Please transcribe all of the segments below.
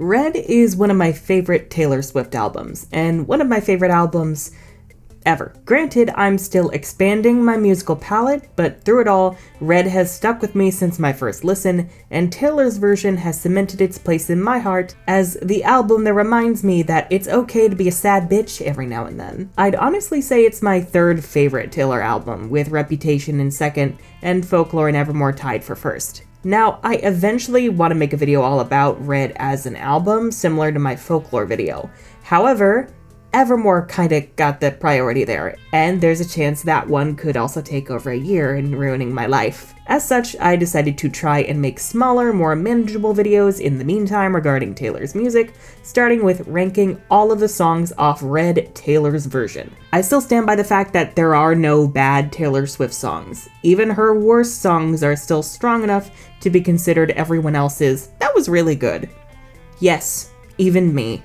Red is one of my favorite Taylor Swift albums, and one of my favorite albums ever. Granted, I'm still expanding my musical palette, but through it all, Red has stuck with me since my first listen, and Taylor's version has cemented its place in my heart as the album that reminds me that it's okay to be a sad bitch every now and then. I'd honestly say it's my third favorite Taylor album, with Reputation in second, and Folklore and Evermore tied for first. Now, I eventually want to make a video all about Red as an album, similar to my Folklore video. However, Evermore kinda got the priority there, and there's a chance that one could also take over a year in ruining my life. As such, I decided to try and make smaller, more manageable videos in the meantime regarding Taylor's music, starting with ranking all of the songs off Red Taylor's version. I still stand by the fact that there are no bad Taylor Swift songs. Even her worst songs are still strong enough to be considered everyone else's, "That was really good." Yes, even me.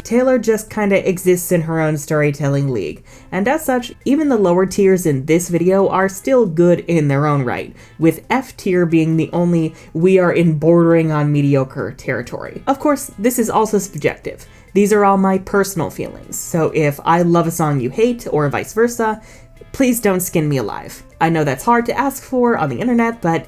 Taylor just kinda exists in her own storytelling league, and as such, even the lower tiers in this video are still good in their own right, with F tier being the only we are in bordering on mediocre territory. Of course, this is also subjective. These are all my personal feelings, so if I love a song you hate, or vice versa, please don't skin me alive. I know that's hard to ask for on the internet, but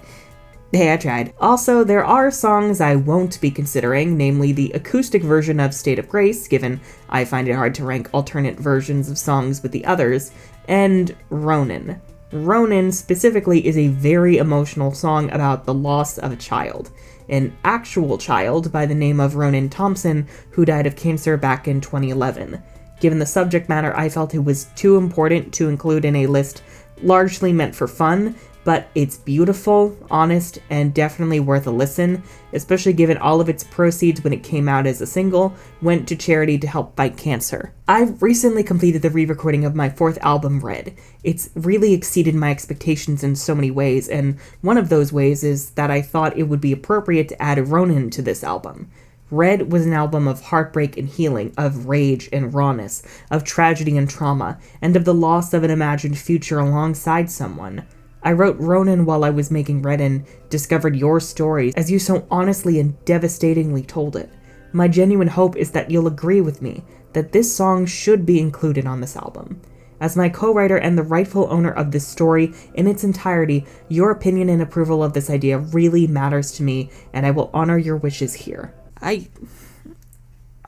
hey, I tried. Also, there are songs I won't be considering, namely the acoustic version of State of Grace, given I find it hard to rank alternate versions of songs with the others, and Ronin. Ronin specifically is a very emotional song about the loss of a child. An actual child by the name of Ronin Thompson, who died of cancer back in 2011. Given the subject matter, I felt it was too important to include in a list largely meant for fun, but it's beautiful, honest, and definitely worth a listen, especially given all of its proceeds when it came out as a single went to charity to help fight cancer. I've recently completed the re-recording of my fourth album, Red. It's really exceeded my expectations in so many ways, and one of those ways is that I thought it would be appropriate to add Ronin to this album. Red was an album of heartbreak and healing, of rage and rawness, of tragedy and trauma, and of the loss of an imagined future alongside someone. I wrote Ronin while I was making Red and discovered your story as you so honestly and devastatingly told it. My genuine hope is that you'll agree with me that this song should be included on this album. As my co-writer and the rightful owner of this story in its entirety, your opinion and approval of this idea really matters to me, and I will honor your wishes here.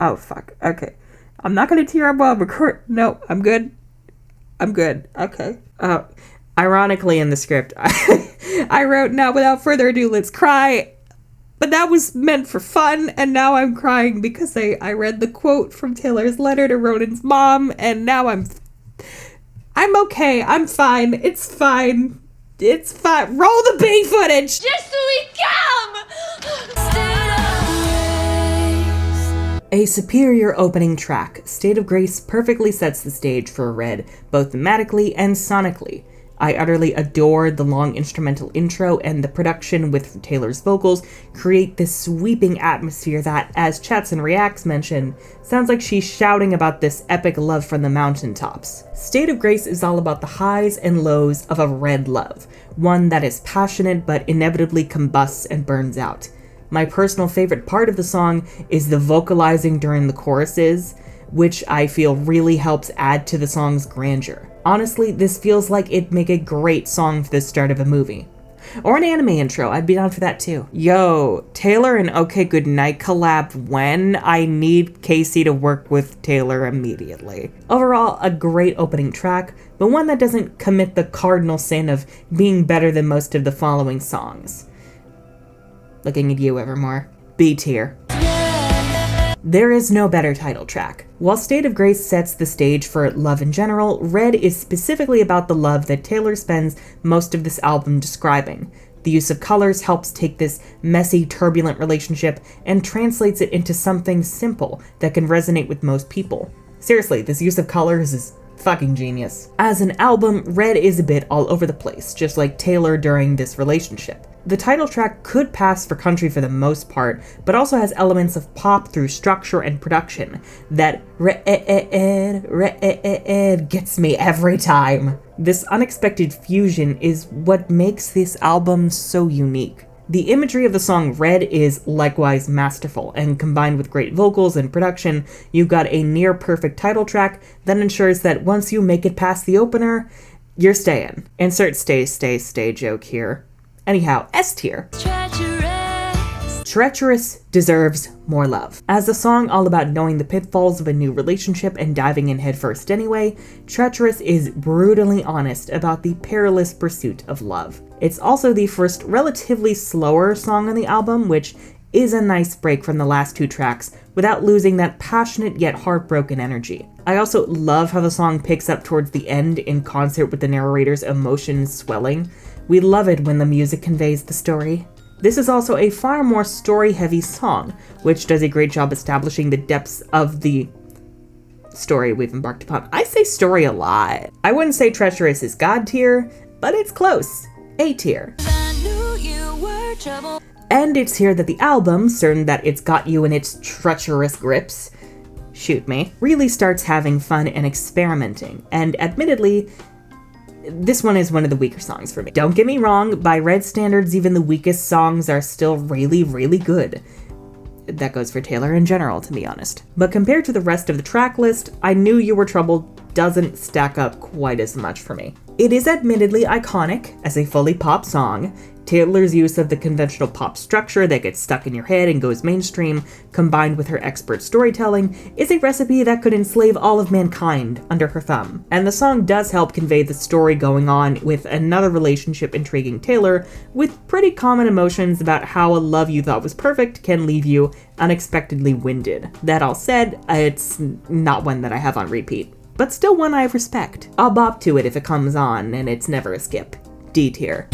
Oh fuck, okay. I'm not gonna tear up while record. No, I'm good. Okay. Ironically, in the script, I wrote, "Now, without further ado, let's cry." But that was meant for fun, and now I'm crying because I read the quote from Taylor's letter to Ronin's mom, and now I'm okay. I'm fine. It's fine. Roll the B footage! Just so we come! A superior opening track, State of Grace perfectly sets the stage for Red, both thematically and sonically. I utterly adored the long instrumental intro, and the production with Taylor's vocals create this sweeping atmosphere that, as Chats and Reacts mentioned, sounds like she's shouting about this epic love from the mountaintops. State of Grace is all about the highs and lows of a red love, one that is passionate but inevitably combusts and burns out. My personal favorite part of the song is the vocalizing during the choruses, which I feel really helps add to the song's grandeur. Honestly, this feels like it'd make a great song for the start of a movie. Or an anime intro, I'd be down for that too. Yo, Taylor and OK Goodnight collab when? I need Casey to work with Taylor immediately. Overall, a great opening track, but one that doesn't commit the cardinal sin of being better than most of the following songs. Looking at you, Evermore. B tier. There is no better title track. While State of Grace sets the stage for love in general, Red is specifically about the love that Taylor spends most of this album describing. The use of colors helps take this messy, turbulent relationship and translates it into something simple that can resonate with most people. Seriously, this use of colors is fucking genius. As an album, Red is a bit all over the place, just like Taylor during this relationship. The title track could pass for country for the most part, but also has elements of pop through structure and production that gets me every time. This unexpected fusion is what makes this album so unique. The imagery of the song Red is likewise masterful, and combined with great vocals and production, you've got a near-perfect title track that ensures that once you make it past the opener, you're staying. Insert stay joke here. Anyhow, S tier. Treacherous deserves more love. As a song all about knowing the pitfalls of a new relationship and diving in headfirst anyway, Treacherous is brutally honest about the perilous pursuit of love. It's also the first relatively slower song on the album, which is a nice break from the last two tracks without losing that passionate yet heartbroken energy. I also love how the song picks up towards the end in concert with the narrator's emotions swelling. We love it when the music conveys the story. This is also a far more story-heavy song, which does a great job establishing the depths of the story we've embarked upon. I say story a lot. I wouldn't say Treacherous is God tier, but it's close. A tier. And it's here that the album, certain that it's got you in its treacherous grips, shoot me, really starts having fun and experimenting. And admittedly, this one is one of the weaker songs for me. Don't get me wrong, by Red standards, even the weakest songs are still really, really good. That goes for Taylor in general, to be honest. But compared to the rest of the track list, I Knew You Were Trouble doesn't stack up quite as much for me. It is admittedly iconic as a fully pop song. Taylor's use of the conventional pop structure that gets stuck in your head and goes mainstream, combined with her expert storytelling, is a recipe that could enslave all of mankind under her thumb. And the song does help convey the story going on with another relationship intriguing Taylor, with pretty common emotions about how a love you thought was perfect can leave you unexpectedly winded. That all said, it's not one that I have on repeat, but still one I respect. I'll bop to it if it comes on, and it's never a skip. D tier.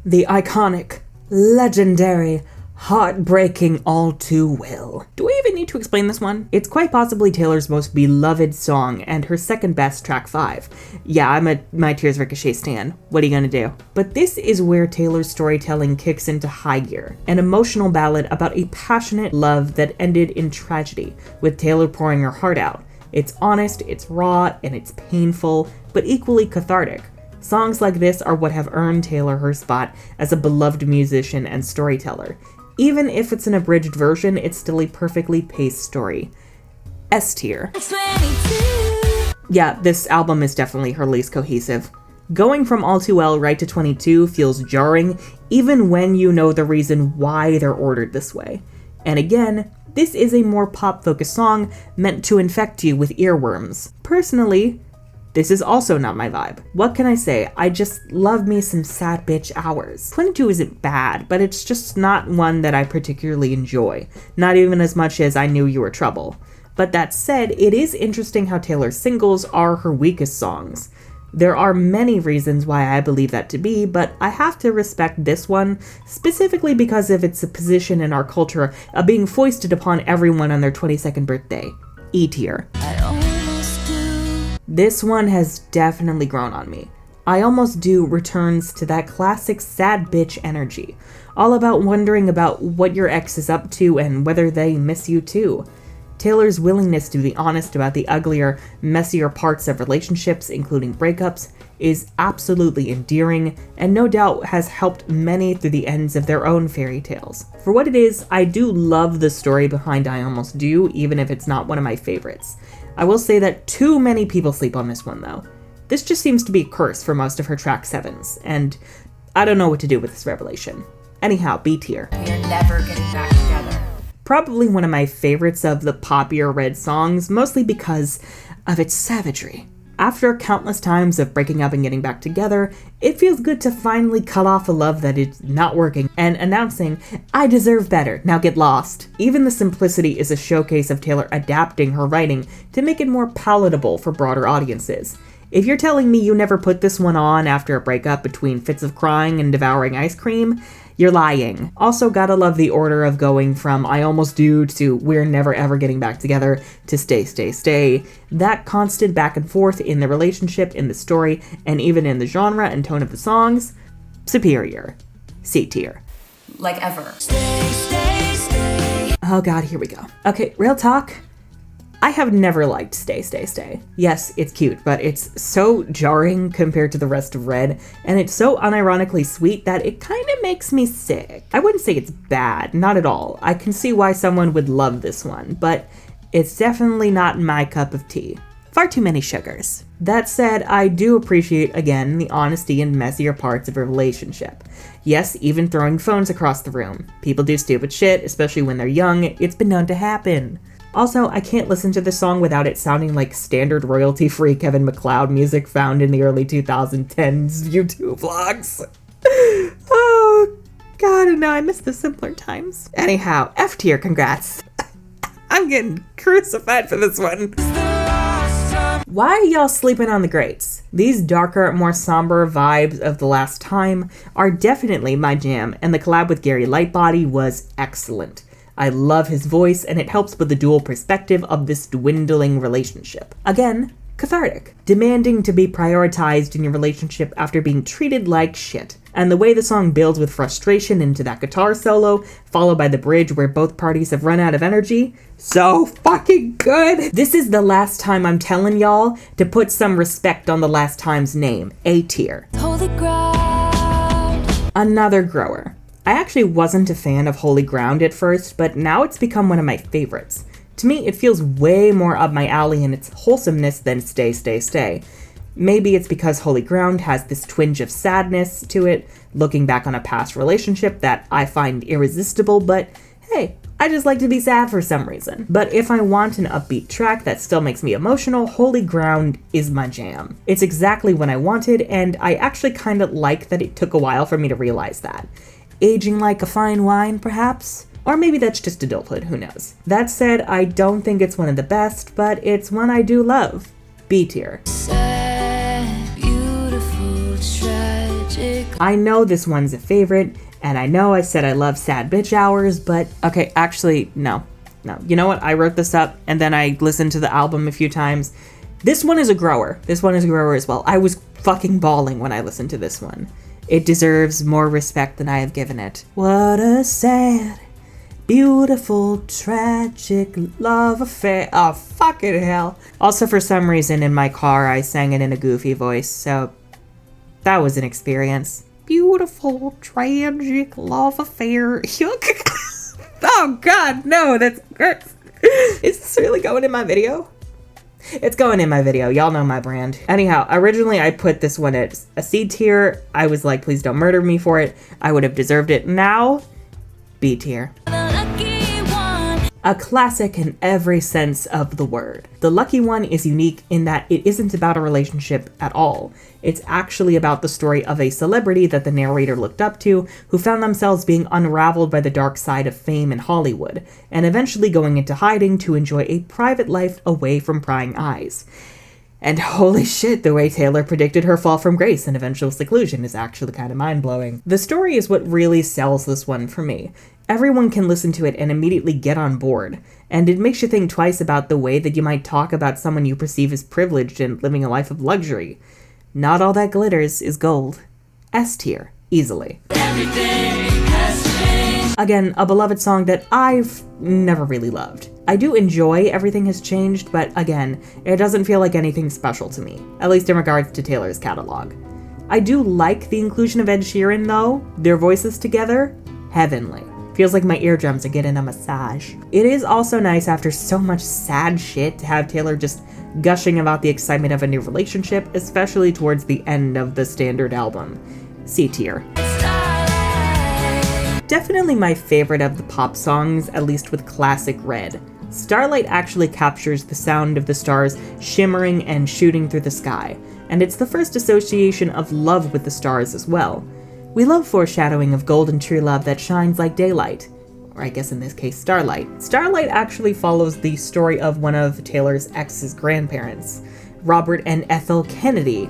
The iconic, legendary, heartbreaking All Too Well. Do I even need to explain this one? It's quite possibly Taylor's most beloved song and her second best track 5. Yeah, I'm a My Tears Ricochet stan. What are you gonna do? But this is where Taylor's storytelling kicks into high gear. An emotional ballad about a passionate love that ended in tragedy, with Taylor pouring her heart out. It's honest, it's raw, and it's painful, but equally cathartic. Songs like this are what have earned Taylor her spot as a beloved musician and storyteller. Even if it's an abridged version, it's still a perfectly paced story. S tier. Yeah, this album is definitely her least cohesive. Going from All Too Well right to 22 feels jarring, even when you know the reason why they're ordered this way. And again, this is a more pop-focused song meant to infect you with earworms. Personally, this is also not my vibe. What can I say? I just love me some sad bitch hours. 22 isn't bad, but it's just not one that I particularly enjoy. Not even as much as I Knew You Were Trouble. But that said, it is interesting how Taylor's singles are her weakest songs. There are many reasons why I believe that to be, but I have to respect this one, specifically because of its position in our culture of being foisted upon everyone on their 22nd birthday. E tier. This one has definitely grown on me. I Almost Do returns to that classic sad bitch energy, all about wondering about what your ex is up to and whether they miss you too. Taylor's willingness to be honest about the uglier, messier parts of relationships, including breakups, is absolutely endearing, and no doubt has helped many through the ends of their own fairy tales. For what it is, I do love the story behind I Almost Do, even if it's not one of my favorites. I will say that too many people sleep on this one though. This just seems to be a curse for most of her track 7s, and I don't know what to do with this revelation. Anyhow, B tier. You're never getting back together. Probably one of my favorites of the poppier Red songs, mostly because of its savagery. After countless times of breaking up and getting back together, it feels good to finally cut off a love that is not working and announcing, I deserve better, now get lost. Even the simplicity is a showcase of Taylor adapting her writing to make it more palatable for broader audiences. If you're telling me you never put this one on after a breakup between fits of crying and devouring ice cream, you're lying. Also gotta love the order of going from I Almost Do to We're Never Ever Getting Back Together to Stay. That constant back and forth in the relationship, in the story, and even in the genre and tone of the songs, superior. C tier. Like ever. Oh god, here we go. Okay, real talk. I have never liked Stay, Stay, Stay. Yes, it's cute, but it's so jarring compared to the rest of Red, and it's so unironically sweet that it kind of makes me sick. I wouldn't say it's bad, not at all. I can see why someone would love this one, but it's definitely not my cup of tea. Far too many sugars. That said, I do appreciate, again, the honesty and messier parts of a relationship. Yes, even throwing phones across the room. People do stupid shit, especially when they're young. It's been known to happen. Also, I can't listen to this song without it sounding like standard royalty-free Kevin MacLeod music found in the early 2010s YouTube vlogs. Oh, God, and now I miss the simpler times. Anyhow, F tier, congrats. I'm getting crucified for this one. Why are y'all sleeping on the greats? These darker, more somber vibes of The Last Time are definitely my jam, and the collab with Gary Lightbody was excellent. I love his voice, and it helps with the dual perspective of this dwindling relationship. Again, cathartic. Demanding to be prioritized in your relationship after being treated like shit. And the way the song builds with frustration into that guitar solo, followed by the bridge where both parties have run out of energy, so fucking good! This is The Last Time I'm telling y'all to put some respect on The Last Time's name, A tier. Holy Ground. Another grower. I actually wasn't a fan of Holy Ground at first, but now it's become one of my favorites. To me, it feels way more up my alley in its wholesomeness than Stay, Stay, Stay. Maybe it's because Holy Ground has this twinge of sadness to it, looking back on a past relationship that I find irresistible, but hey, I just like to be sad for some reason. But if I want an upbeat track that still makes me emotional, Holy Ground is my jam. It's exactly what I wanted, and I actually kind of like that it took a while for me to realize that. Aging like a fine wine, perhaps? Or maybe that's just adulthood, who knows. That said, I don't think it's one of the best, but it's one I do love. B tier. Sad, beautiful, tragic. I know this one's a favorite, and I know I said I love Sad Bitch Hours, but okay, actually, no. You know what? I wrote this up, and then I listened to the album a few times. This one is a grower. This one is a grower as well. I was fucking bawling when I listened to this one. It deserves more respect than I have given it. What a sad, beautiful, tragic love affair. Oh, fucking hell. Also, for some reason in my car, I sang it in a goofy voice, so that was an experience. Beautiful, tragic love affair. Oh, God, no, that's gross. Is this really going in my video? It's going in my video. Y'all know my brand. Anyhow, originally I put this one as a C tier. I was like, please don't murder me for it. I would have deserved it. Now, B tier. A classic in every sense of the word. The Lucky One is unique in that it isn't about a relationship at all. It's actually about the story of a celebrity that the narrator looked up to, who found themselves being unraveled by the dark side of fame in Hollywood, and eventually going into hiding to enjoy a private life away from prying eyes. And holy shit, the way Taylor predicted her fall from grace and eventual seclusion is actually kind of mind-blowing. The story is what really sells this one for me. Everyone can listen to it and immediately get on board, and it makes you think twice about the way that you might talk about someone you perceive as privileged and living a life of luxury. Not all that glitters is gold. S tier, easily. Everything has changed. Again, a beloved song that I've never really loved. I do enjoy Everything Has Changed, but again, it doesn't feel like anything special to me, at least in regards to Taylor's catalog. I do like the inclusion of Ed Sheeran though. Their voices together, heavenly. Feels like my eardrums are getting a massage. It is also nice after so much sad shit to have Taylor just gushing about the excitement of a new relationship, especially towards the end of the standard album. C tier. Starlight. Definitely my favorite of the pop songs, at least with classic Red. Starlight actually captures the sound of the stars shimmering and shooting through the sky, and it's the first association of love with the stars as well. We love foreshadowing of golden true love that shines like daylight, or I guess in this case, starlight. Starlight actually follows the story of one of Taylor's ex's grandparents, Robert and Ethel Kennedy.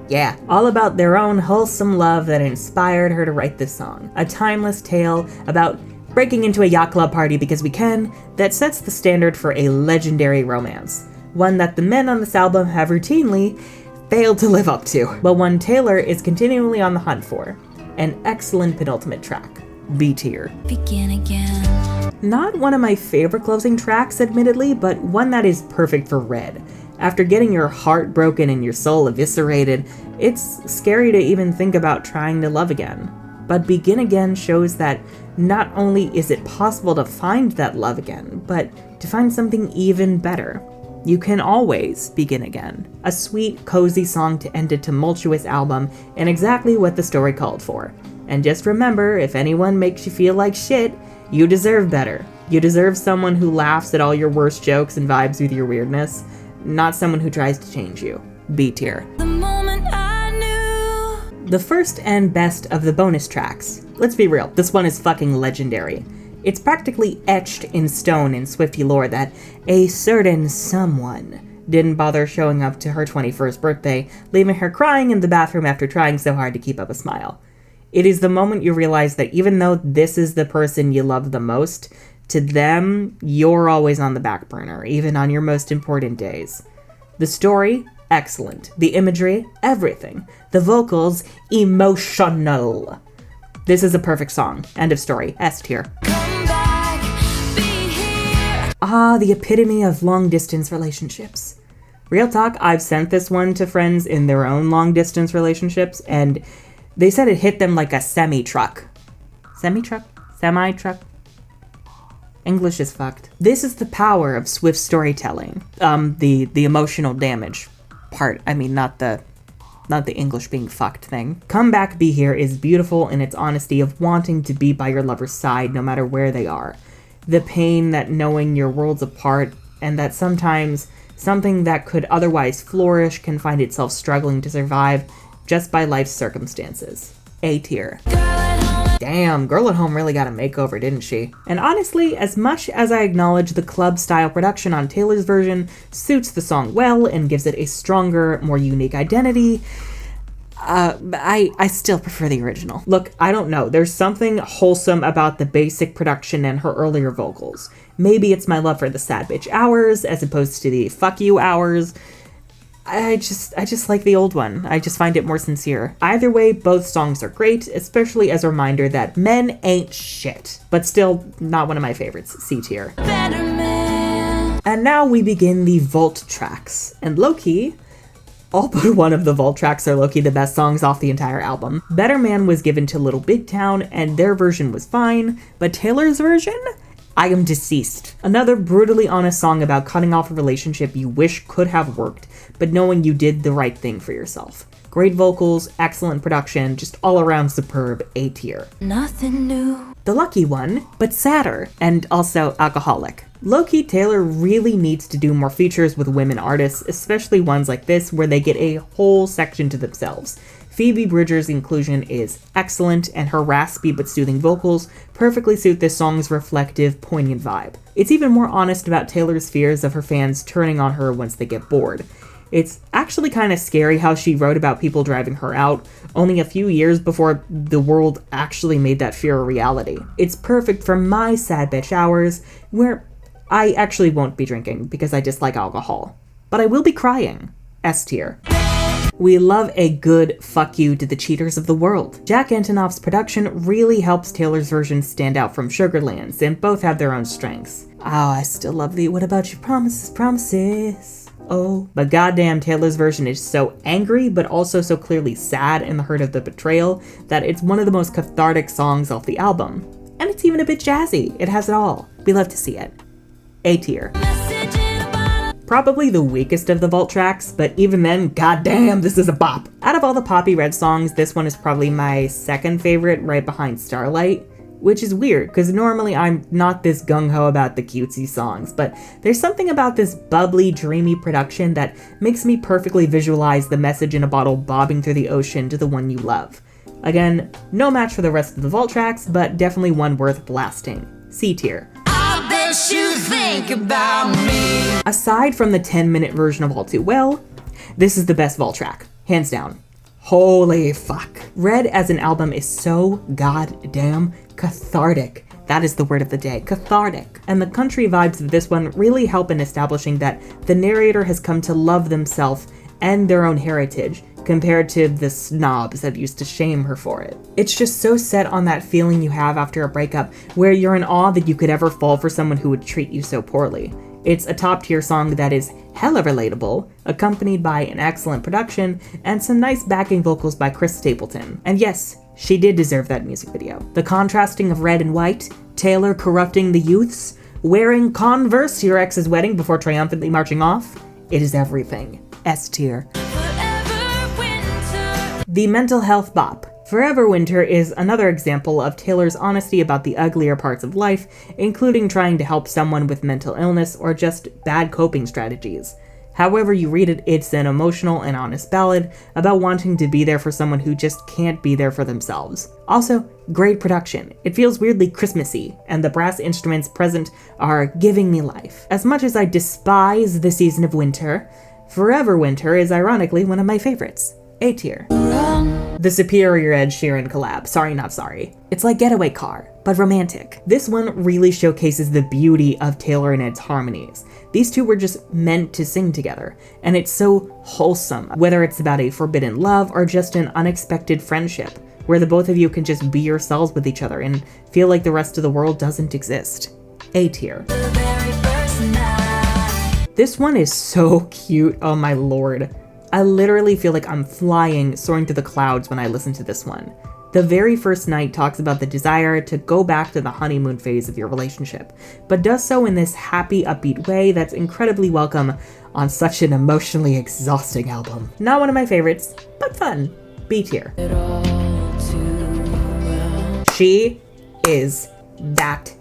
Yeah, all about their own wholesome love that inspired her to write this song. A timeless tale about breaking into a yacht club party because we can, that sets the standard for a legendary romance. One that the men on this album have routinely failed to live up to, but one Taylor is continually on the hunt for. An excellent penultimate track. B tier. Begin again. Not one of my favorite closing tracks, admittedly, but one that is perfect for Red. After getting your heart broken and your soul eviscerated, it's scary to even think about trying to love again. But Begin Again shows that not only is it possible to find that love again, but to find something even better. You can always begin again. A sweet, cozy song to end a tumultuous album, and exactly what the story called for. And just remember, if anyone makes you feel like shit, you deserve better. You deserve someone who laughs at all your worst jokes and vibes with your weirdness, not someone who tries to change you. B tier. The first and best of the bonus tracks. Let's be real, this one is fucking legendary. It's practically etched in stone in Swiftie lore that a certain someone didn't bother showing up to her 21st birthday, leaving her crying in the bathroom after trying so hard to keep up a smile. It is the moment you realize that even though this is the person you love the most, to them, you're always on the back burner, even on your most important days. The story, excellent. The imagery, everything. The vocals, emotional. This is a perfect song. End of story. S tier. The epitome of long-distance relationships. Real talk, I've sent this one to friends in their own long-distance relationships, and they said it hit them like a semi-truck. Semi-truck? Semi-truck? English is fucked. This is the power of swift storytelling. The emotional damage part. I mean, not the English being fucked thing. Come Back, Be Here is beautiful in its honesty of wanting to be by your lover's side no matter where they are. The pain that knowing you're worlds apart, and that sometimes something that could otherwise flourish can find itself struggling to survive just by life's circumstances. A tier. Damn, Girl at Home really got a makeover, didn't she? And honestly, as much as I acknowledge the club-style production on Taylor's version suits the song well and gives it a stronger, more unique identity, I still prefer the original. Look, I don't know. There's something wholesome about the basic production and her earlier vocals. Maybe it's my love for the sad bitch hours as opposed to the fuck you hours. I just like the old one. I just find it more sincere. Either way, both songs are great, especially as a reminder that men ain't shit. But still, not one of my favorites. C tier. And now we begin the vault tracks. And low-key, all but one of the vault tracks are low-key the best songs off the entire album. Better Man was given to Little Big Town, and their version was fine, but Taylor's version? I Am Deceased. Another brutally honest song about cutting off a relationship you wish could have worked, but knowing you did the right thing for yourself. Great vocals, excellent production, just all around superb. A tier. Nothing new. The Lucky One, but sadder, and also alcoholic. Low-key, Taylor really needs to do more features with women artists, especially ones like this where they get a whole section to themselves. Phoebe Bridgers' inclusion is excellent, and her raspy but soothing vocals perfectly suit this song's reflective, poignant vibe. It's even more honest about Taylor's fears of her fans turning on her once they get bored. It's actually kind of scary how she wrote about people driving her out only a few years before the world actually made that fear a reality. It's perfect for my sad bitch hours, where I actually won't be drinking because I dislike alcohol. But I will be crying. S tier. We love a good fuck you to the cheaters of the world. Jack Antonoff's production really helps Taylor's version stand out from Sugarland's, and both have their own strengths. Oh, I still love the What About Your Promises, Promises. Oh, but goddamn, Taylor's version is so angry, but also so clearly sad in the hurt of the betrayal, that it's one of the most cathartic songs off the album. And it's even a bit jazzy. It has it all. We love to see it. A tier. Probably the weakest of the vault tracks, but even then, goddamn, this is a bop. Out of all the poppy Red songs, this one is probably my second favorite, right behind Starlight. Which is weird, because normally I'm not this gung-ho about the cutesy songs, but there's something about this bubbly, dreamy production that makes me perfectly visualize the message in a bottle bobbing through the ocean to the one you love. Again, no match for the rest of the vault tracks, but definitely one worth blasting. C tier. I bet you think about me. Aside from the 10-minute version of All Too Well, this is the best vault track, hands down. Holy fuck. Red as an album is so goddamn cathartic. That is the word of the day, cathartic. And the country vibes of this one really help in establishing that the narrator has come to love themselves and their own heritage, compared to the snobs that used to shame her for it. It's just so set on that feeling you have after a breakup, where you're in awe that you could ever fall for someone who would treat you so poorly. It's a top-tier song that is hella relatable, accompanied by an excellent production and some nice backing vocals by Chris Stapleton. And yes, she did deserve that music video. The contrasting of red and white, Taylor corrupting the youths, wearing Converse to your ex's wedding before triumphantly marching off, it is everything. S tier. The mental health bop. Forever Winter is another example of Taylor's honesty about the uglier parts of life, including trying to help someone with mental illness or just bad coping strategies. However you read it, it's an emotional and honest ballad about wanting to be there for someone who just can't be there for themselves. Also, great production. It feels weirdly Christmassy, and the brass instruments present are giving me life. As much as I despise the season of winter, Forever Winter is ironically one of my favorites. A tier. The superior Ed Sheeran collab, Sorry Not Sorry. It's like Getaway Car, but romantic. This one really showcases the beauty of Taylor and Ed's harmonies. These two were just meant to sing together, and it's so wholesome, whether it's about a forbidden love or just an unexpected friendship, where the both of you can just be yourselves with each other and feel like the rest of the world doesn't exist. A tier. This one is so cute, oh my lord. I literally feel like I'm flying, soaring through the clouds when I listen to this one. The very first night talks about the desire to go back to the honeymoon phase of your relationship, but does so in this happy, upbeat way that's incredibly welcome on such an emotionally exhausting album. Not one of my favorites, but fun. B tier. She is that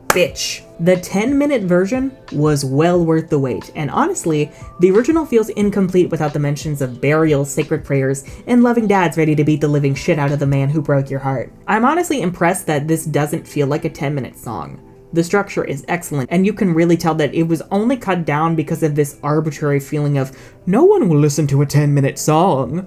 bitch. The 10-minute version was well worth the wait, and honestly, the original feels incomplete without the mentions of burials, sacred prayers, and loving dads ready to beat the living shit out of the man who broke your heart. I'm honestly impressed that this doesn't feel like a 10-minute song. The structure is excellent, and you can really tell that it was only cut down because of this arbitrary feeling of, no one will listen to a 10-minute song.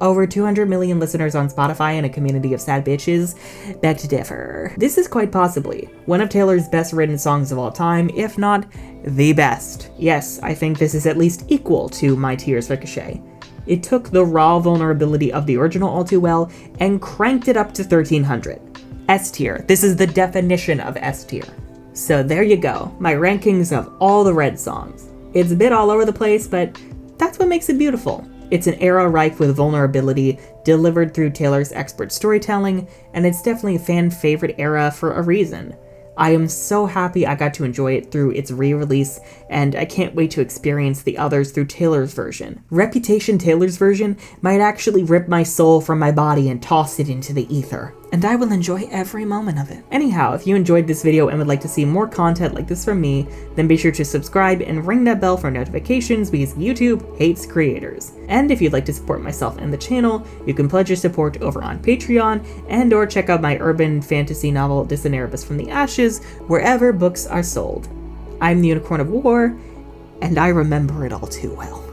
Over 200 million listeners on Spotify and a community of sad bitches, beg to differ. This is quite possibly one of Taylor's best written songs of all time, if not the best. Yes, I think this is at least equal to My Tears Ricochet. It took the raw vulnerability of the original all too well and cranked it up to 1300. S tier. This is the definition of S tier. So there you go, my rankings of all the Red songs. It's a bit all over the place, but that's what makes it beautiful. It's an era rife with vulnerability, delivered through Taylor's expert storytelling, and it's definitely a fan favorite era for a reason. I am so happy I got to enjoy it through its re-release, and I can't wait to experience the others through Taylor's version. Reputation Taylor's version might actually rip my soul from my body and toss it into the ether, and I will enjoy every moment of it. Anyhow, if you enjoyed this video and would like to see more content like this from me, then be sure to subscribe and ring that bell for notifications because YouTube hates creators. And if you'd like to support myself and the channel, you can pledge your support over on Patreon and/or check out my urban fantasy novel Disaneribus from the Ashes wherever books are sold. I'm the Unicorn of War, and I remember it all too well.